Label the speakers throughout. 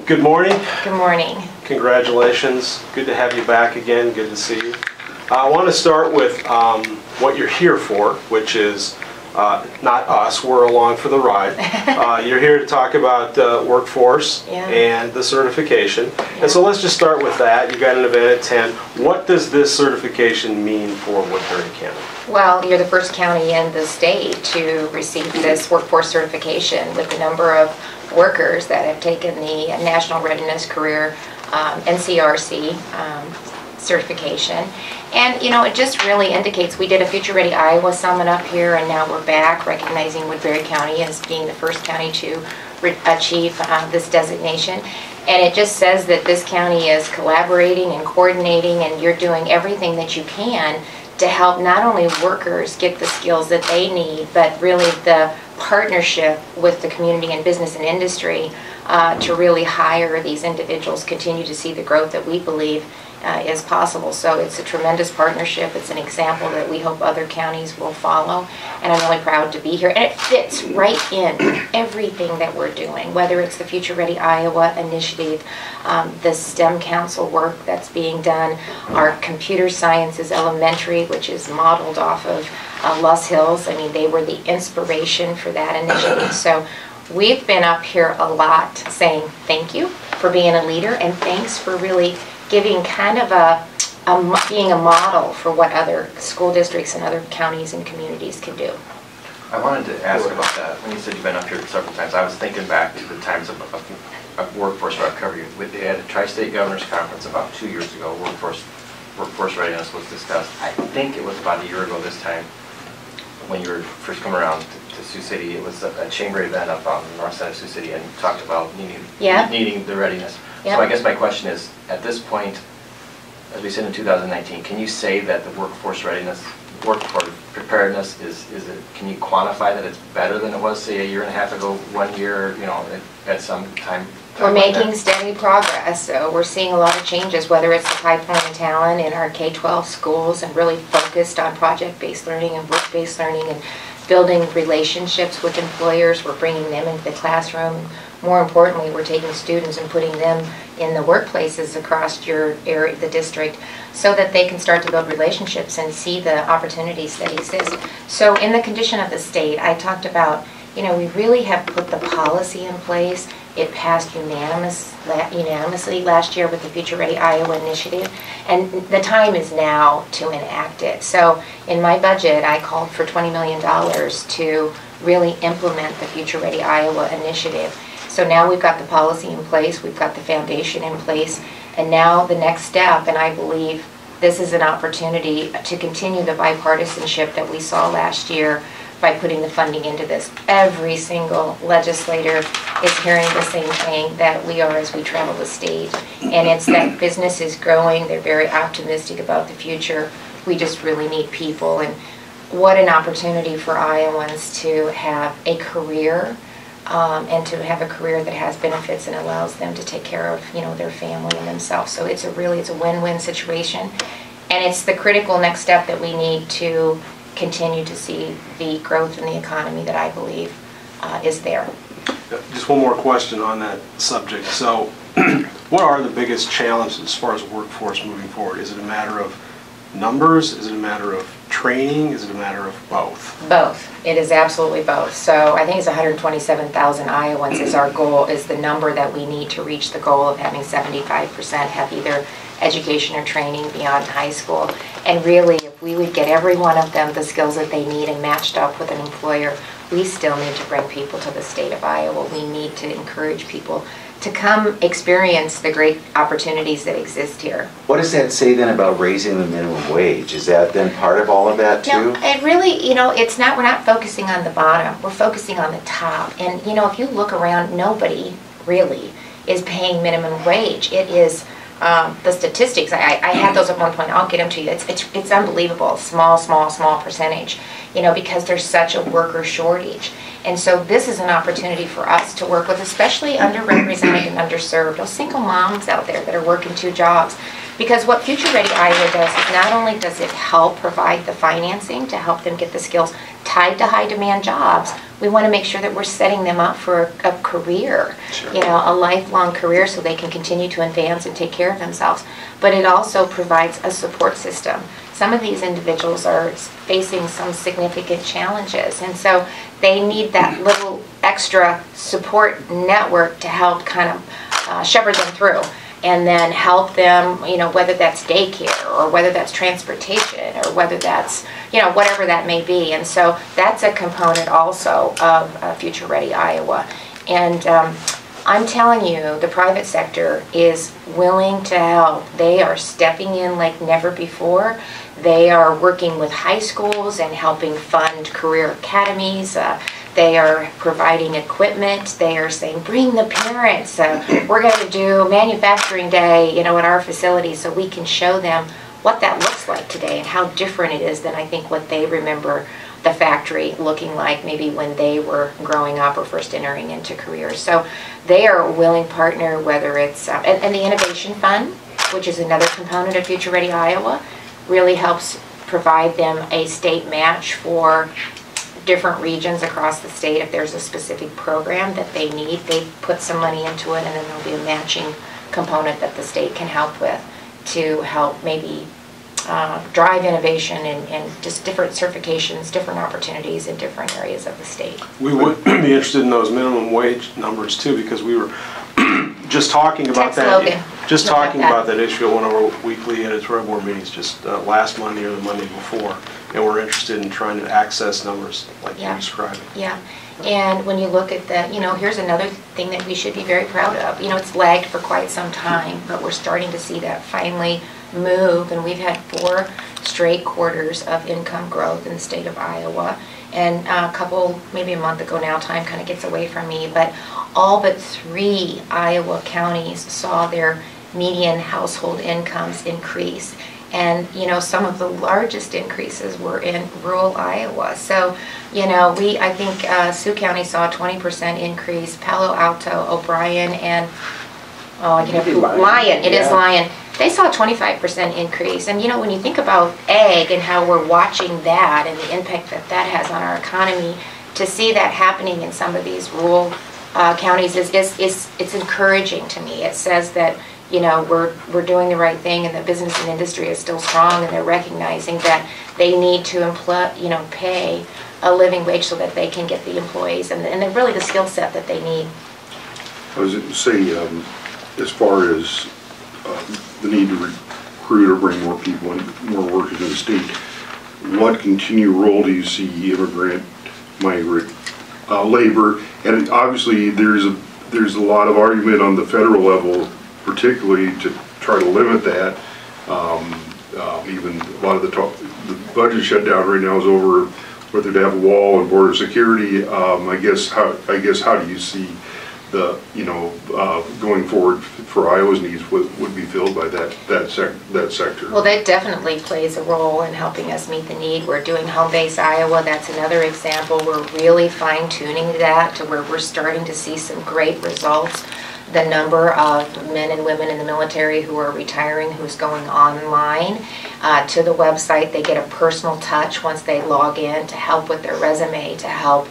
Speaker 1: Good morning.
Speaker 2: Good morning.
Speaker 1: Congratulations. Good to have you back again. Good to see you. I want to start with what you're here for, which is not us. We're along for the ride. You're here to talk about workforce and the certification. And so let's just start with that. You got an event at 10. What does this certification mean for Woodbury County?
Speaker 2: Well, you're the first county in the state to receive this workforce certification with the number of workers that have taken the National Readiness Career NCRC certification. And you know, it just really indicates, we did a Future Ready Iowa Summit up here, and now we're back recognizing Woodbury County as being the first county to achieve this designation. And it just says that this county is collaborating and coordinating, and you're doing everything that you can to help not only workers get the skills that they need, but really the partnership with the community and business and industry to really hire these individuals, continue to see the growth that we believe is possible. So it's a tremendous partnership. It's an example that we hope other counties will follow, and I'm really proud to be here. And it fits right in everything that we're doing, whether it's the Future Ready Iowa initiative, the STEM Council work that's being done, our computer sciences elementary, which is modeled off of Los Hills. I mean, they were the inspiration for that initiative. So we've been up here a lot saying thank you for being a leader, and thanks for really giving kind of being a model for what other school districts and other counties and communities can do.
Speaker 3: I wanted to ask about that. When you said you've been up here several times, I was thinking back to the times of workforce where I've covered you. They had a Tri-State Governors Conference about 2 years ago. Workforce readiness was discussed. I think it was about a year ago this time when you were first coming around to Sioux City. It was a chamber event up on the north side of Sioux City, and you talked about needing the readiness. So I guess my question is, at this point, as we sit in 2019, can you say that the workforce preparedness can you quantify that it's better than it was, say, a year and a half ago, 1 year, you know, at some time?
Speaker 2: We're making steady progress, so we're seeing a lot of changes, whether it's the pipeline talent in our K-12 schools and really focused on project-based learning and work-based learning and building relationships with employers. We're bringing them into the classroom. More importantly, we're taking students and putting them in the workplaces across your area, the district, so that they can start to build relationships and see the opportunities that exist. So in the condition of the state, I talked about, you know, we really have put the policy in place. It passed unanimously last year with the Future Ready Iowa initiative, and the time is now to enact it. So in my budget, I called for $20 million to really implement the Future Ready Iowa initiative. So now we've got the policy in place, we've got the foundation in place, and now the next step, and I believe this is an opportunity to continue the bipartisanship that we saw last year by putting the funding into this. Every single legislator is hearing the same thing that we are as we travel the state, and it's that business is growing. They're very optimistic about the future. We just really need people, and what an opportunity for Iowans to have a career, and to have a career that has benefits and allows them to take care of, you know, their family and themselves. So it's a win-win situation, and it's the critical next step that we need to continue to see the growth in the economy that I believe is there.
Speaker 1: Just one more question on that subject. So what are the biggest challenges as far as workforce moving forward? Is it a matter of numbers? Is it a matter of training? Is it a matter of both?
Speaker 2: Both. It is absolutely both. So I think it's 127,000 Iowans is our goal, is the number that we need to reach the goal of having 75% have either education or training beyond high school. And really, if we would get every one of them the skills that they need and matched up with an employer, we still need to bring people to the state of Iowa. We need to encourage people to come experience the great opportunities that exist here.
Speaker 4: What does that say then about raising the minimum wage? Is that then part of all of that too?
Speaker 2: No, it really, you know, it's not, we're not focusing on the bottom, we're focusing on the top. And you know, if you look around, nobody really is paying minimum wage. It is the statistics, I had those at one point, I'll get them to you. It's unbelievable, small percentage, you know, because there's such a worker shortage. And so this is an opportunity for us to work with, especially underrepresented and underserved, those single moms out there that are working 2 jobs. Because what Future Ready Iowa does is not only does it help provide the financing to help them get the skills tied to high demand jobs, we want to make sure that we're setting them up for a career,
Speaker 4: Sure.
Speaker 2: you know, a lifelong career, so they can continue to advance and take care of themselves. But it also provides a support system. Some of these individuals are facing some significant challenges, and so they need that little extra support network to help kind of shepherd them through, and then help them, you know, whether that's daycare or whether that's transportation or whether that's, you know, whatever that may be. And so that's a component also of Future Ready Iowa. And I'm telling you, the private sector is willing to help. They are stepping in like never before. They are working with high schools and helping fund career academies. They are providing equipment. They are saying, bring the parents. We're going to do manufacturing day, you know, at our facility, so we can show them what that looks like today and how different it is than I think what they remember the factory looking like maybe when they were growing up or first entering into careers. So they are a willing partner, whether it's, and the Innovation Fund, which is another component of Future Ready Iowa, really helps provide them a state match for different regions across the state. If there's a specific program that they need, they put some money into it, and then there'll be a matching component that the state can help with to help maybe drive innovation and just different certifications, different opportunities in different areas of the state.
Speaker 1: We would be interested in those minimum wage numbers too, because we were just talking about that issue at one of our weekly editorial board meetings just last Monday or the Monday before, and we're interested in trying to access numbers like you're describing.
Speaker 2: Yeah, and when you look at that, you know, here's another thing that we should be very proud of. You know, it's lagged for quite some time, but we're starting to see that finally move, and we've had 4 straight quarters of income growth in the state of Iowa. And a couple, maybe a month ago now, time kind of gets away from me, but all but 3 Iowa counties saw their median household incomes increase. And, you know, some of the largest increases were in rural Iowa. So, you know, I think Sioux County saw a 20% increase, Palo Alto, O'Brien, and, Lyon, it is Lyon. They saw a 25% increase. And, you know, when you think about ag and how we're watching that and the impact that that has on our economy, to see that happening in some of these rural counties it's encouraging to me. It says that, you know, we're doing the right thing, and the business and industry is still strong, and they're recognizing that they need to pay a living wage so that they can get the employees and really the skill set that they need.
Speaker 5: I was going to say, as far as the need to recruit or bring more people and more workers in the state, what continued role do you see immigrant, migrant labor? And obviously there's a lot of argument on the federal level, particularly to try to limit that. Even a lot of the budget shutdown right now is over whether to have a wall and border security. I guess how do you see the going forward for Iowa's needs would be filled by that sector?
Speaker 2: Well, that definitely plays a role in helping us meet the need. We're doing Home-Based Iowa. That's another example. We're really fine-tuning that to where we're starting to see some great results. The number of men and women in the military who are retiring, who's going online to the website. They get a personal touch once they log in to help with their resume, to help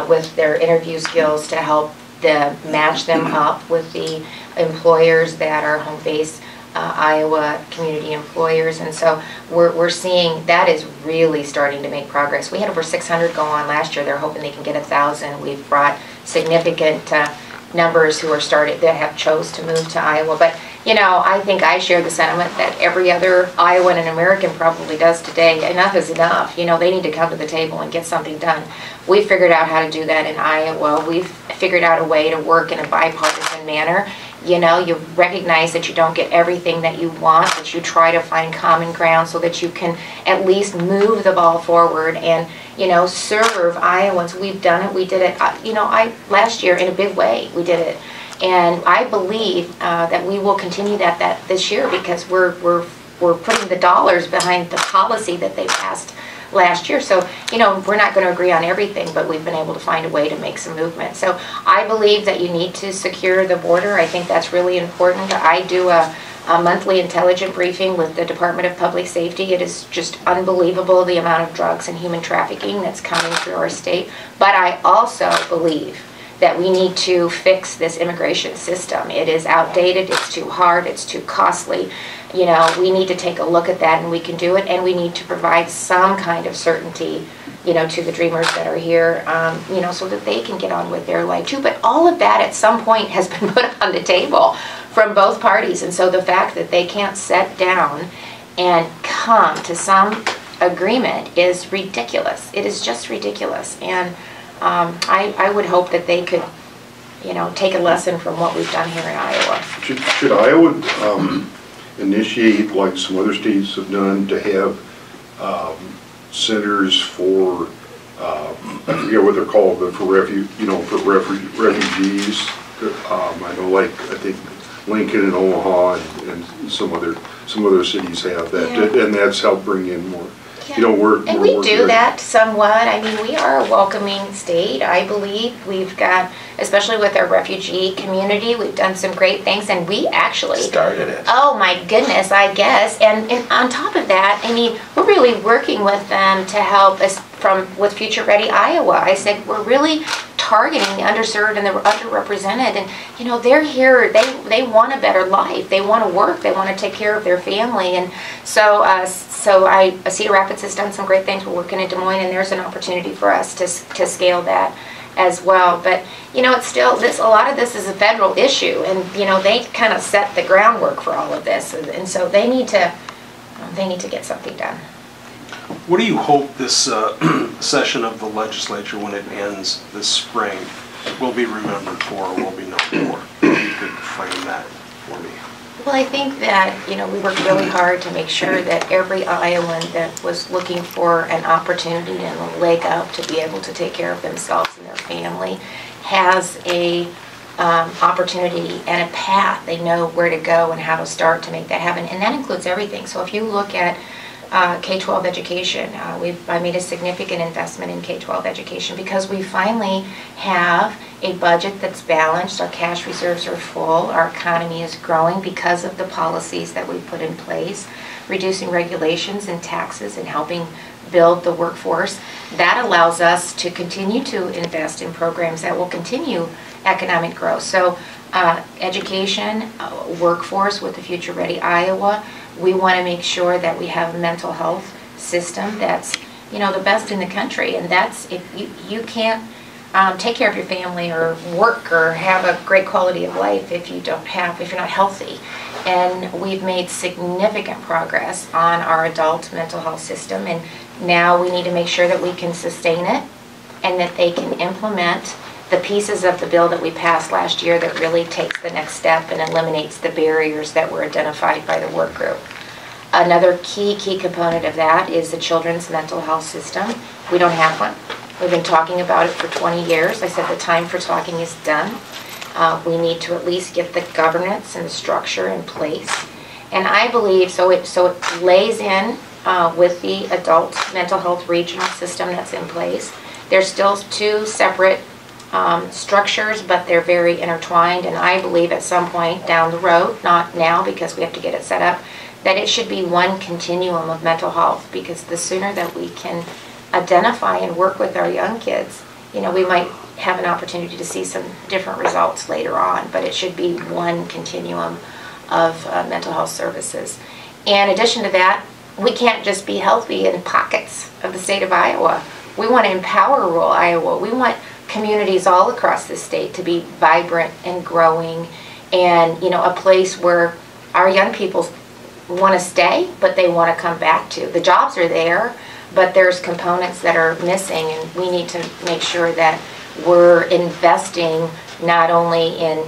Speaker 2: with their interview skills, to help match them up with the employers that are home-based Iowa community employers. And so we're seeing that is really starting to make progress. We had over 600 go on last year. They're hoping they can get 1,000. We've brought significant numbers who are that have chose to move to Iowa. But, you know, I think I share the sentiment that every other Iowan and American probably does today. Enough is enough. You know, they need to come to the table and get something done. We figured out how to do that in Iowa. We've figured out a way to work in a bipartisan manner. You know, you recognize that you don't get everything that you want, but you try to find common ground so that you can at least move the ball forward and, you know, serve Iowans. We've done it. We did it, last year in a big way. We did it. And I believe that we will continue that this year, because we're putting the dollars behind the policy that they passed last year. So, you know, we're not going to agree on everything, but we've been able to find a way to make some movement. So I believe that you need to secure the border. I think that's really important. I do a a monthly intelligence briefing with the Department of Public Safety. It is just unbelievable the amount of drugs and human trafficking that's coming through our state. But I also believe that we need to fix this immigration system. It is outdated, it's too hard, it's too costly. You know, we need to take a look at that, and we can do it, and we need to provide some kind of certainty, you know, to the dreamers that are here, you know, so that they can get on with their life too. But all of that at some point has been put on the table from both parties, and so the fact that they can't sit down and come to some agreement is ridiculous. It is just ridiculous. And I would hope that they could, you know, take a lesson from what we've done here in Iowa.
Speaker 5: Should Iowa initiate, like some other states have done, to have centers for, I forget what they're called, but for refugees? I know, like, I think Lincoln and Omaha and some other cities have that,
Speaker 2: Yeah.
Speaker 5: and that's helped bring in more.
Speaker 2: Yeah.
Speaker 5: You know,
Speaker 2: And we do that somewhat. I mean, we are a welcoming state, I believe. We've got, especially with our refugee community, we've done some great things, and we actually
Speaker 4: Started it.
Speaker 2: Oh my goodness, I guess. And on top of that, I mean, we're really working with them to help us with Future Ready Iowa. I said we're really targeting the underserved and the underrepresented, and you know, they're here, they want a better life, they want to work, they want to take care of their family. And so Cedar Rapids has done some great things. We're working in Des Moines, and there's an opportunity for us to scale that as well. But you know, it's still a lot of this is a federal issue, and you know, they kind of set the groundwork for all of this, and so they need to get something done.
Speaker 1: What do you hope this session of the legislature, when it ends this spring, will be remembered for, or will be known for? If you could frame that for me.
Speaker 2: Well, I think that, you know, we worked really hard to make sure that every Iowan that was looking for an opportunity and a leg up to be able to take care of themselves and their family has a opportunity and a path. They know where to go and how to start to make that happen, and that includes everything. So if you look at K-12 education, I made a significant investment in K-12 education because we finally have a budget that's balanced. Our cash reserves are full. Our economy is growing because of the policies that we put in place, reducing regulations and taxes and helping build the workforce. That allows us to continue to invest in programs that will continue economic growth. So education, workforce with the Future Ready Iowa. We want to make sure that we have a mental health system that's, you know, the best in the country. And that's, if you can't take care of your family or work or have a great quality of life if you're not healthy. And we've made significant progress on our adult mental health system, and now we need to make sure that we can sustain it and that they can implement the pieces of the bill that we passed last year that really takes the next step and eliminates the barriers that were identified by the work group. Another key component of that is the children's mental health system. We don't have one. We've been talking about it for 20 years. I said the time for talking is done. We need to at least get the governance and the structure in place. And I believe, so it lays in with the adult mental health regional system that's in place. There's still two separate structures, but they're very intertwined, and I believe at some point down the road, not now because we have to get it set up, that it should be one continuum of mental health, because the sooner that we can identify and work with our young kids, you know, we might have an opportunity to see some different results later on, but it should be one continuum of mental health services. In addition to that, we can't just be healthy in pockets of the state of Iowa. We want to empower rural Iowa. We want communities all across the state to be vibrant and growing, and you know, a place where our young people want to stay, but they want to come back to. The jobs are there, but there's components that are missing, and we need to make sure that we're investing not only in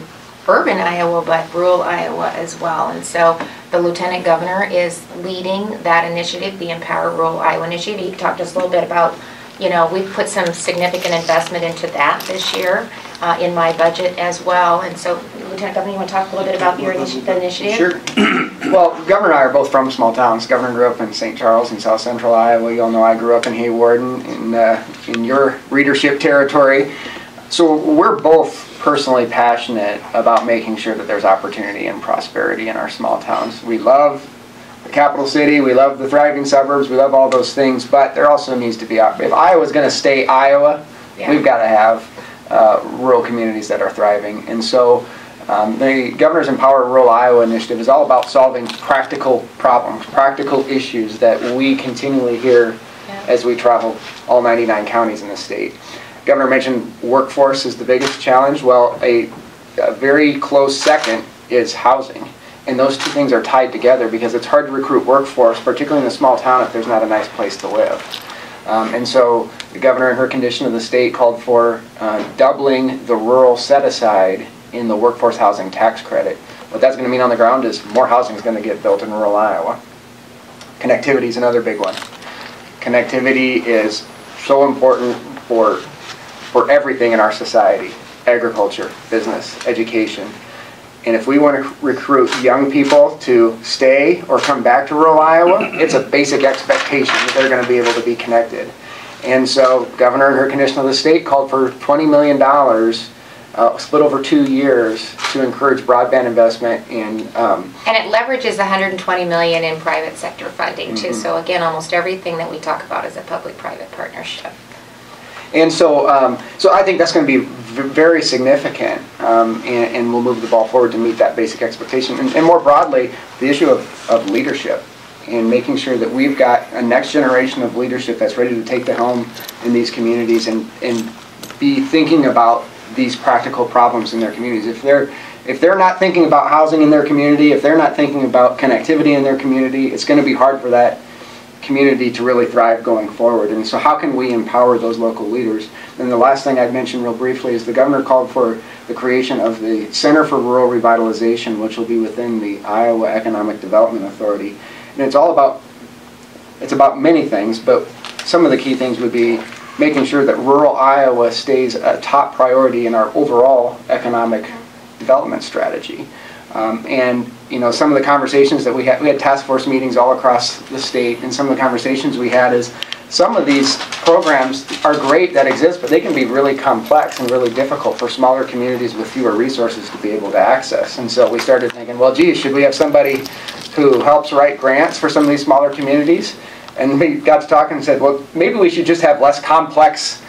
Speaker 2: urban Iowa, but rural Iowa as well. And so the Lieutenant Governor is leading that initiative, the Empower Rural Iowa Initiative. He talked to us a little bit about, you know, we've put some significant investment into that this year in my budget as well. And so, Lieutenant Governor, you want to talk a little bit about your initiative?
Speaker 6: Sure. Well, Governor and I are both from small towns. Governor grew up in St. Charles in south central Iowa. You all know I grew up in Haywarden in your readership territory. So we're both personally passionate about making sure that there's opportunity and prosperity in our small towns. We love the capital city, we love the thriving suburbs, we love all those things, but there also needs to be, if Iowa's going to stay Iowa, we've got to have rural communities that are thriving. And so the Governor's Empower Rural Iowa initiative is all about solving practical problems, practical issues that we continually hear as we travel all 99 counties in the state. Governor mentioned workforce is the biggest challenge. Well, a very close second is housing. And those two things are tied together because it's hard to recruit workforce, particularly in a small town, if there's not a nice place to live. And so the governor in her condition of the state called for doubling the rural set-aside in the workforce housing tax credit. What that's going to mean on the ground is more housing is going to get built in rural Iowa. Connectivity is another big one. Connectivity is so important for everything in our society: agriculture, business, education. And if we want to recruit young people to stay or come back to rural Iowa, it's a basic expectation that they're going to be able to be connected. And so Governor in her condition of the state called for $20 million split over 2 years to encourage broadband investment in.
Speaker 2: And it leverages $120 million in private sector funding too. So again, almost everything that we talk about is a public-private partnership.
Speaker 6: And so, so I think that's going to be very significant, and we'll move the ball forward to meet that basic expectation. And more broadly, the issue of leadership and making sure that we've got a next generation of leadership that's ready to take the helm in these communities and be thinking about these practical problems in their communities. If they're not thinking about housing in their community, if they're not thinking about connectivity in their community, it's going to be hard for that community to really thrive going forward. And so how can we empower those local leaders? And the last thing I'd mention real briefly is the governor called for the creation of the Center for Rural Revitalization, which will be within the Iowa Economic Development Authority. And it's about many things, but some of the key things would be making sure that rural Iowa stays a top priority in our overall economic development strategy. And you know, some of the conversations that we had task force meetings all across the state, and some of the conversations we had is some of these programs are great that exist, but they can be really complex and really difficult for smaller communities with fewer resources to be able to access. And so we started thinking, well, geez, should we have somebody who helps write grants for some of these smaller communities? And we got to talking and said, well, maybe we should just have less complex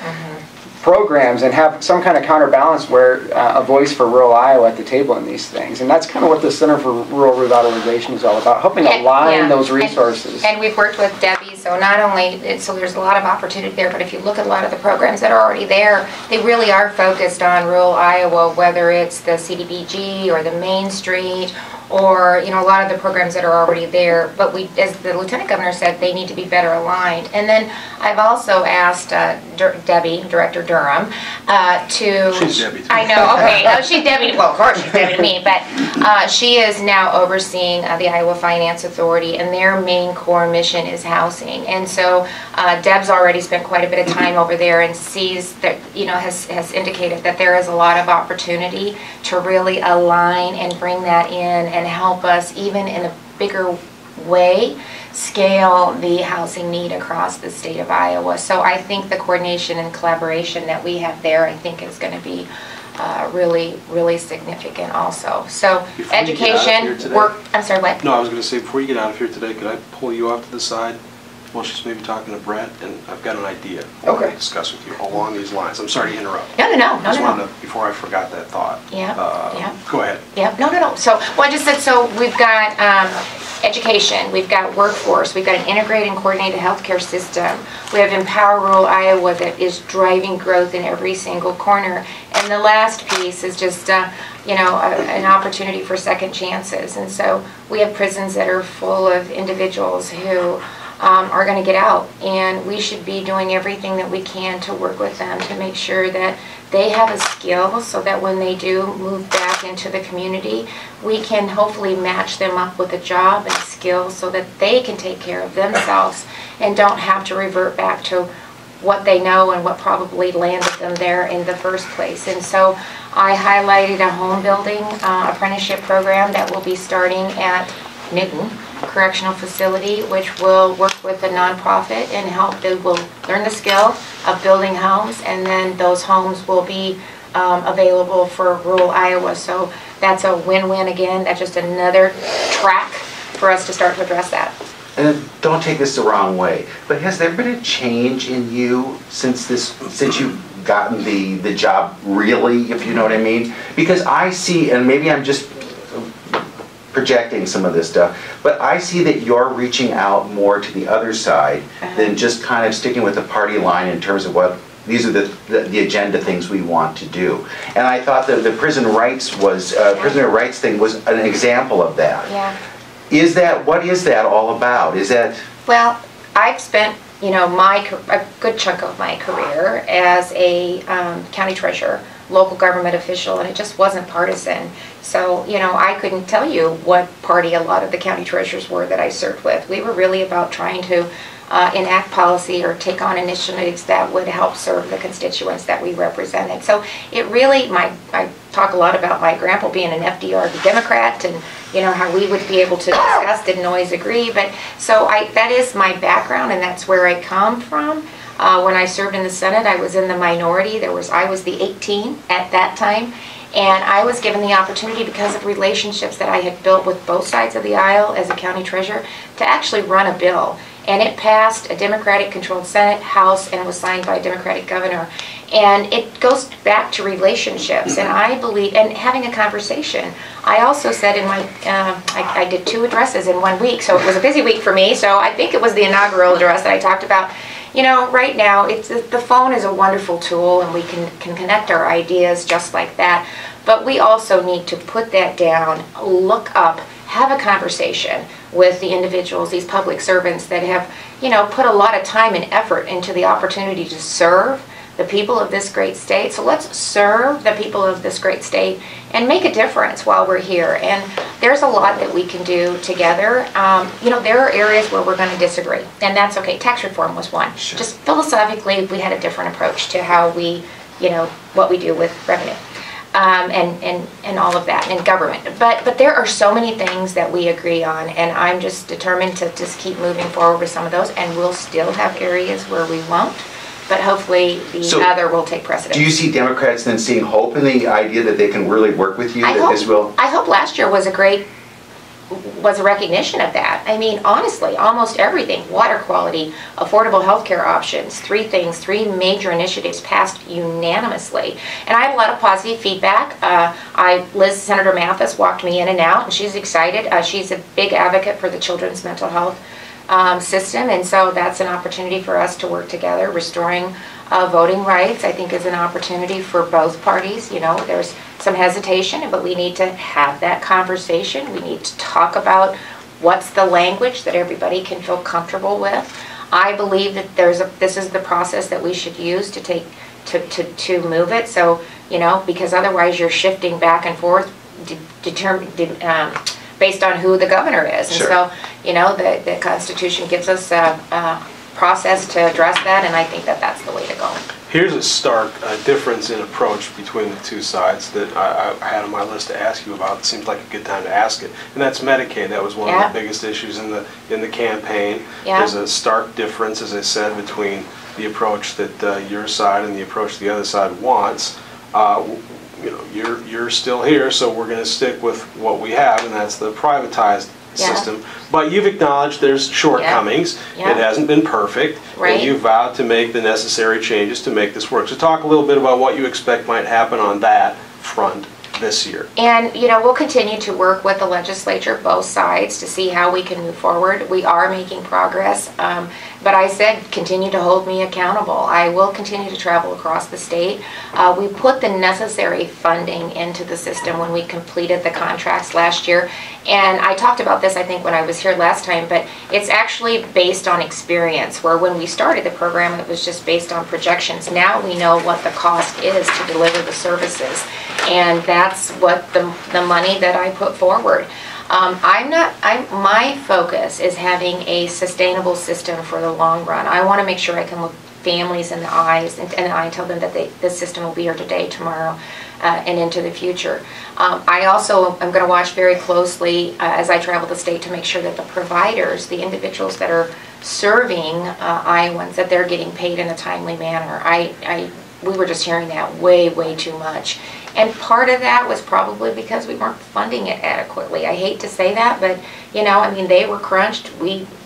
Speaker 6: programs and have some kind of counterbalance where a voice for rural Iowa at the table in these things. And that's kind of what the Center for Rural Revitalization is all about, helping align those resources.
Speaker 2: And we've worked with Debbie, so not only, so there's a lot of opportunity there, but if you look at a lot of the programs that are already there, they really are focused on rural Iowa, whether it's the CDBG or the Main Street, or you know, a lot of the programs that are already there. But we, as the Lieutenant Governor said, they need to be better aligned. And then I've also asked Debbie, Director Durham, to...
Speaker 1: She's Debbie.
Speaker 2: I know, okay. No, she's Debbie. Well, of course she's Debbie to me. But she is now overseeing the Iowa Finance Authority, and their main core mission is housing. And so Deb's already spent quite a bit of time over there and sees that, you know, has indicated that there is a lot of opportunity to really align and bring that in and help us, even in a bigger way, scale the housing need across the state of Iowa. So I think the coordination and collaboration that we have there, I think, is going to be really, really significant also. So
Speaker 1: Before you get out of here
Speaker 2: education,
Speaker 1: today-
Speaker 2: work, I'm sorry, what?
Speaker 1: No, I was going to say, before you get out of here today, could I pull you off to the side while she's maybe talking to Brett? And I've got an idea I want to discuss with you along these lines. I'm sorry to interrupt.
Speaker 2: No.
Speaker 1: Just wanted to, before I forgot that thought.
Speaker 2: Yeah.
Speaker 1: Go ahead.
Speaker 2: Yep, no. So, well, I just said, so we've got education, we've got workforce, we've got an integrated and coordinated healthcare system. We have Empower Rural Iowa that is driving growth in every single corner. And the last piece is just, you know, an opportunity for second chances. And so we have prisons that are full of individuals who are going to get out, and we should be doing everything that we can to work with them to make sure that they have a skill so that when they do move back into the community, we can hopefully match them up with a job and skills so that they can take care of themselves and don't have to revert back to what they know and what probably landed them there in the first place. And so I highlighted a home building apprenticeship program that will be starting at Newton Correctional Facility, which will work with a nonprofit and help. They will learn the skill of building homes, and then those homes will be available for rural Iowa. So that's a win-win again. That's just another track for us to start to address that.
Speaker 4: And don't take this the wrong way, but has there been a change in you since you've gotten the job, really, if you know what I mean? Because I see, and maybe I'm just projecting some of this stuff, but I see that you're reaching out more to the other side than just kind of sticking with the party line in terms of what these are the agenda things we want to do. And I thought that the prisoner rights thing was an example of that.
Speaker 2: Yeah.
Speaker 4: What is that all about? Is that...
Speaker 2: Well, I've spent, a good chunk of my career as a county treasurer, local government official, and it just wasn't partisan. So, I couldn't tell you what party a lot of the county treasurers were that I served with. We were really about trying to enact policy or take on initiatives that would help serve the constituents that we represented. So it really, I talk a lot about my grandpa being an FDR Democrat, and how we would be able to discuss, didn't always agree, but so that is my background, and that's where I come from. When I served in the Senate, I was in the minority. I was the 18 at that time, and I was given the opportunity, because of relationships that I had built with both sides of the aisle as a county treasurer, to actually run a bill. And it passed a Democratic-controlled Senate, House, and was signed by a Democratic governor. And it goes back to relationships, and I believe, and having a conversation. I also said in my, I did 2 addresses in 1 week, so it was a busy week for me, so I think it was the inaugural address that I talked about. Right now, the phone is a wonderful tool, and we can connect our ideas just like that. But we also need to put that down, look up, have a conversation with the individuals, these public servants that have, put a lot of time and effort into the opportunity to serve the people of this great state. So let's serve the people of this great state and make a difference while we're here. And there's a lot that we can do together. There are areas where we're going to disagree, and that's okay. Tax reform was one. Sure. Just philosophically, we had a different approach to how we, what we do with revenue. And all of that in government. But there are so many things that we agree on, and I'm just determined to just keep moving forward with some of those, and we'll still have areas where we won't, but hopefully the other will take precedence.
Speaker 4: Do you see Democrats then seeing hope in the idea that they can really work with you? I
Speaker 2: hope last year was a recognition of that. I mean, honestly, almost everything, water quality, affordable health care options, 3 major initiatives passed unanimously. And I had a lot of positive feedback. Senator Mathis walked me in and out, and she's excited. She's a big advocate for the children's mental health system, and so that's an opportunity for us to work together. Restoring voting rights, I think, is an opportunity for both parties. There's some hesitation, but we need to have that conversation. We need to talk about what's the language that everybody can feel comfortable with. I believe that this is the process that we should use to move it. So, because otherwise you're shifting back and forth, based on who the governor is. And so, the Constitution gives us a process to address that, and I think that that's the way to go.
Speaker 1: Here's a stark difference in approach between the 2 sides that I had on my list to ask you about. It seems like a good time to ask it, and that's Medicaid. That was one of the biggest issues in the campaign. Yeah. There's a stark difference, as I said, between the approach that your side and the approach the other side wants. You're still here, so we're going to stick with what we have, and that's the privatized system. But you've acknowledged there's shortcomings. It hasn't been perfect, and you've vowed to make the necessary changes to make this work. So talk a little bit about what you expect might happen on that front this year. And
Speaker 2: we'll continue to work with the legislature, both sides, to see how we can move forward. We are making progress, but I said continue to hold me accountable. I will continue to travel across the state. We put the necessary funding into the system when we completed the contracts last year, and I talked about this, I think, when I was here last time, but it's actually based on experience, where when we started the program it was just based on projections. Now we know what the cost is to deliver the services, and that's what the money that I put forward. My focus is having a sustainable system for the long run. I want to make sure I can look families in the eyes and I tell them that this system will be here today, tomorrow, and into the future. I also am going to watch very closely as I travel the state to make sure that the providers, the individuals that are serving Iowans, that they're getting paid in a timely manner. we were just hearing that way too much. And part of that was probably because we weren't funding it adequately. I hate to say that, but you know, I mean, they were crunched.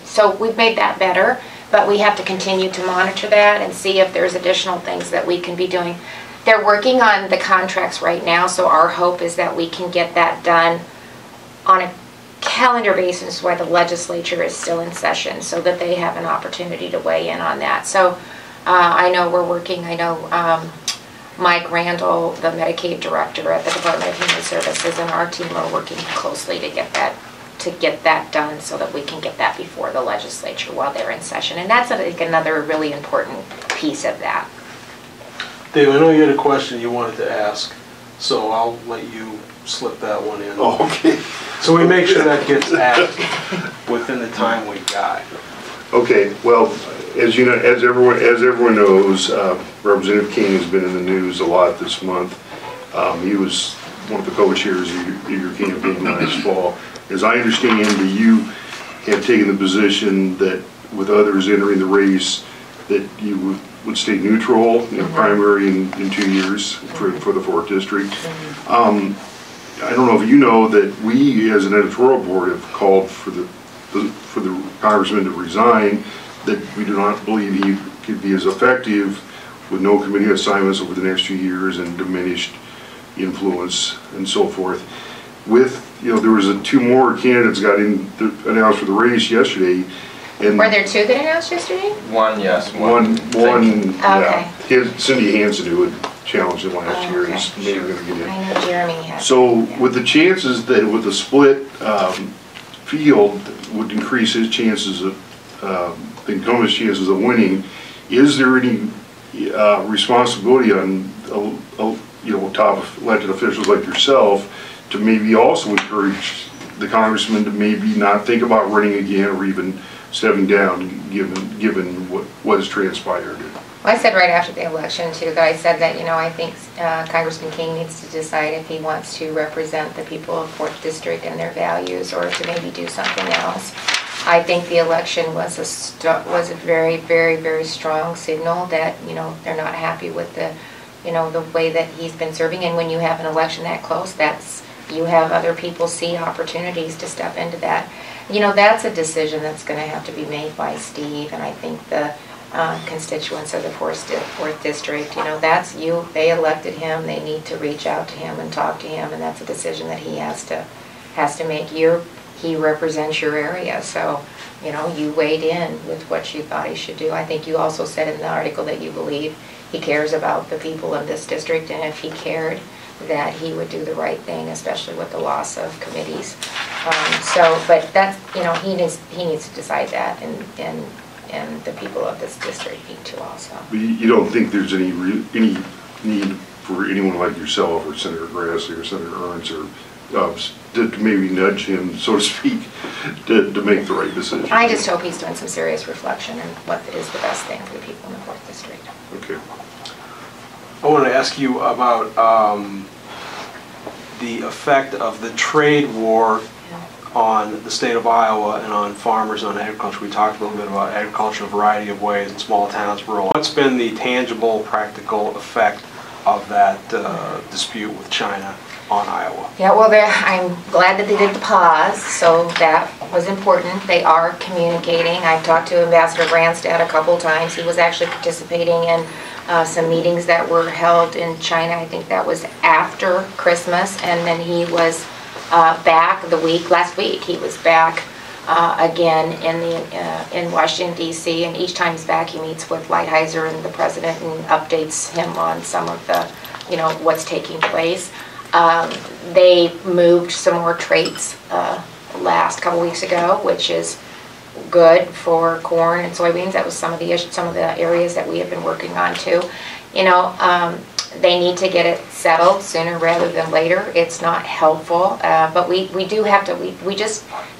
Speaker 2: So we've made that better, but we have to continue to monitor that and see if there's additional things that we can be doing. They're working on the contracts right now, so our hope is that we can get that done on a calendar basis while the legislature is still in session, so that they have an opportunity to weigh in on that. So I know we're working, I know Mike Randall, the Medicaid director at the Department of Human Services, and our team are working closely to get that done so that we can get that before the legislature while they're in session. And that's, I think, another really important piece of that.
Speaker 1: Dave, I know you had a question you wanted to ask, so I'll let you slip that one in.
Speaker 5: Oh, okay.
Speaker 1: So we make sure that gets asked within the time we got.
Speaker 5: Okay, well, as you know, as everyone knows, Representative King has been in the news a lot this month. He was one of the co-chairs of your campaign last fall. As I understand, you have taken the position that with others entering the race, that you would stay neutral in the primary in 2 years for the 4th District. I don't know if you know that we, as an editorial board, have called for the congressman to resign, that we do not believe he could be as effective with no committee assignments over the next 2 years and diminished influence and so forth. With, you know, there was 2 more candidates got announced for the race yesterday. And
Speaker 2: were there 2 that announced yesterday?
Speaker 3: One, yes.
Speaker 5: One, yeah.
Speaker 2: Okay.
Speaker 5: Cindy Hansen, who had challenged him last year,
Speaker 2: Okay.
Speaker 5: is maybe going to get in.
Speaker 2: I know Jeremy has.
Speaker 5: So with the chances that with the split field would increase his chances of, the incumbent's chances of winning, is there any responsibility on you know, top elected officials like yourself to maybe also encourage the congressman to maybe not think about running again or even stepping down, given what has transpired?
Speaker 2: Well, I said right after the election, too, that I said that, you know, I think Congressman King needs to decide if he wants to represent the people of 4th District and their values, or to maybe do something else. I think the election was a very strong signal that, you know, they're not happy with the, you know, the way that he's been serving. And when you have an election that close, you have other people see opportunities to step into that. You know, that's a decision that's going to have to be made by Steve, and I think the constituents of the 4th District, you know, that's you. They elected him. They need to reach out to him and talk to him, and that's a decision that he has to make. He represents your area, so, you know, you weighed in with what you thought he should do. I think you also said in the article that you believe he cares about the people of this district, and if he cared, that he would do the right thing, especially with the loss of committees. But that's, you know, he needs to decide that, and the people of this district need to also.
Speaker 5: But you don't think there's any need for anyone like yourself or Senator Grassley or Senator Ernst or to maybe nudge him, so to speak, to make the right decision?
Speaker 2: I just hope he's doing some serious reflection on what is the best thing for the people in the 4th District.
Speaker 5: Okay.
Speaker 1: I want to ask you about the effect of the trade war on the state of Iowa and on farmers and on agriculture. We talked a little bit about agriculture in a variety of ways in small towns, rural. What's been the tangible, practical effect of that dispute with China on Iowa?
Speaker 2: Yeah, well, I'm glad that they did the pause, so that was important. They are communicating. I've talked to Ambassador Branstad a couple times. He was actually participating in some meetings that were held in China. I think that was after Christmas, and then he was back last week. He was back again in Washington, D.C., and each time he's back, he meets with Lighthizer and the president and updates him on some of the, you know, what's taking place. They moved some more traits last couple weeks ago, which is good for corn and soybeans. That was some of the areas that we have been working on too. You know, they need to get it settled sooner rather than later. It's not helpful, but we do have to.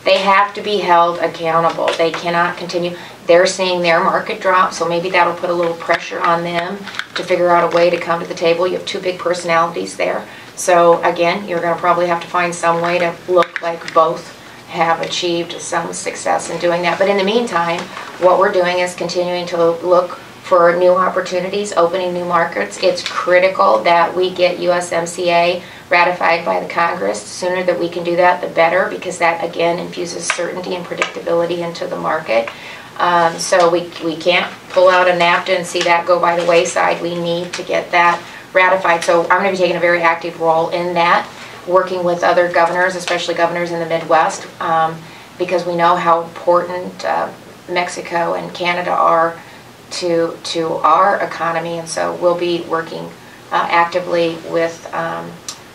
Speaker 2: They have to be held accountable. They cannot continue. They're seeing their market drop, so maybe that'll put a little pressure on them to figure out a way to come to the table. You have 2 big personalities there. So again, you're going to probably have to find some way to look like both have achieved some success in doing that. But in the meantime, what we're doing is continuing to look for new opportunities, opening new markets. It's critical that we get USMCA ratified by the Congress. The sooner that we can do that, the better, because that again infuses certainty and predictability into the market. So we can't pull out a NAFTA and see that go by the wayside. We need to get that ratified. So I'm going to be taking a very active role in that, working with other governors, especially governors in the Midwest, because we know how important Mexico and Canada are to our economy, and so we'll be working actively with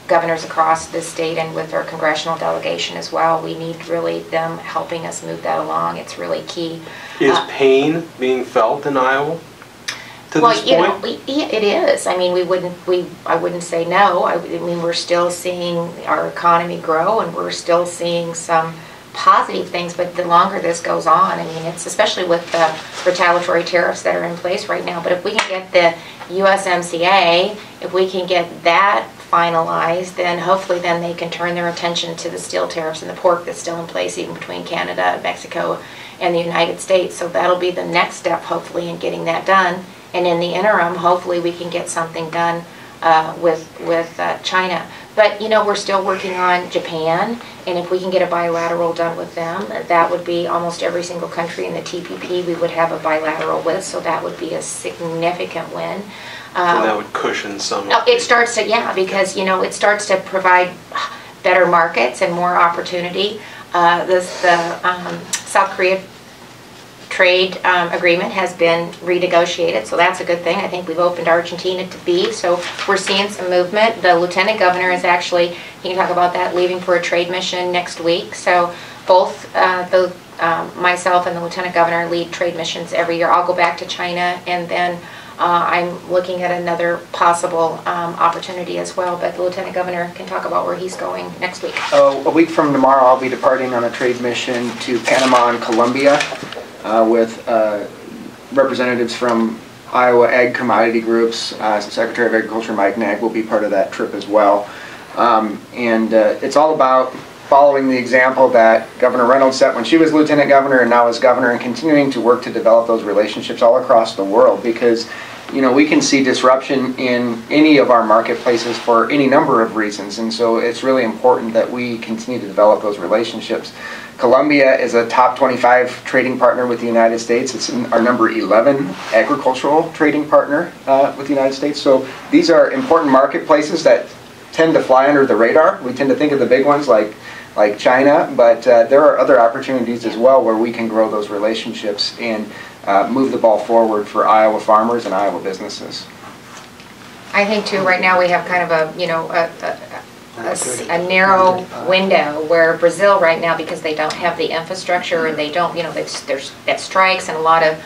Speaker 2: governors across the state and with our congressional delegation as well. We need really them helping us move that along. It's really key.
Speaker 1: Is pain being felt in Iowa to this point?
Speaker 2: It is. I mean, I wouldn't say no. I mean, we're still seeing our economy grow, and we're still seeing some positive things, but the longer this goes on, I mean, it's especially with the retaliatory tariffs that are in place right now, but if we can get the USMCA, if we can get that finalized, then hopefully then they can turn their attention to the steel tariffs and the pork that's still in place, even between Canada, Mexico, and the United States. So that'll be the next step, hopefully, in getting that done. And in the interim, hopefully we can get something done with China. But, you know, we're still working on Japan, and if we can get a bilateral done with them, that would be almost every single country in the TPP we would have a bilateral with, so that would be a significant win.
Speaker 1: And that would cushion some
Speaker 2: of it starts to, yeah, because, you know, it starts to provide better markets and more opportunity. The South Korea trade agreement has been renegotiated, so that's a good thing. I think we've opened Argentina to beef, so we're seeing some movement. The lieutenant governor is actually, he can talk about that, leaving for a trade mission next week. So both myself and the lieutenant governor lead trade missions every year. I'll go back to China, and then I'm looking at another possible opportunity as well, but the lieutenant governor can talk about where he's going next week.
Speaker 6: A week from tomorrow, I'll be departing on a trade mission to Panama and Colombia with representatives from Iowa Ag Commodity Groups. Secretary of Agriculture Mike Nag will be part of that trip as well. It's all about following the example that Governor Reynolds set when she was lieutenant governor and now as governor, and continuing to work to develop those relationships all across the world, because you know, we can see disruption in any of our marketplaces for any number of reasons, and so it's really important that we continue to develop those relationships. Colombia is a top 25 trading partner with the United States. It's our number 11 agricultural trading partner with the United States. So these are important marketplaces that tend to fly under the radar. We tend to think of the big ones like China, but there are other opportunities as well where we can grow those relationships and move the ball forward for Iowa farmers and Iowa businesses.
Speaker 2: I think too, right now we have kind of a, you know, a narrow window where Brazil right now, because they don't have the infrastructure and they don't, you know, there's that strikes and a lot of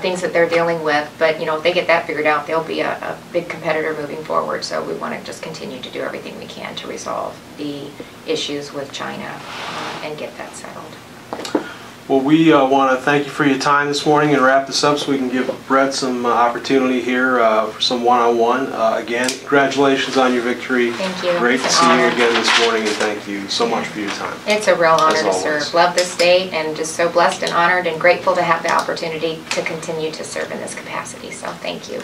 Speaker 2: things that they're dealing with, but you know, if they get that figured out, they'll be a big competitor moving forward. So we want to just continue to do everything we can to resolve the issues with China and get that settled.
Speaker 1: Well, we want to thank you for your time this morning and wrap this up so we can give Brett some opportunity here for some one-on-one. Again, congratulations on your victory.
Speaker 2: Thank you.
Speaker 1: Great to see you again this morning, and thank you so much for your time.
Speaker 2: It's a real honor to
Speaker 1: always.
Speaker 2: serve. Love this state, and just so blessed and honored and grateful to have the opportunity to continue to serve in this capacity. So thank you.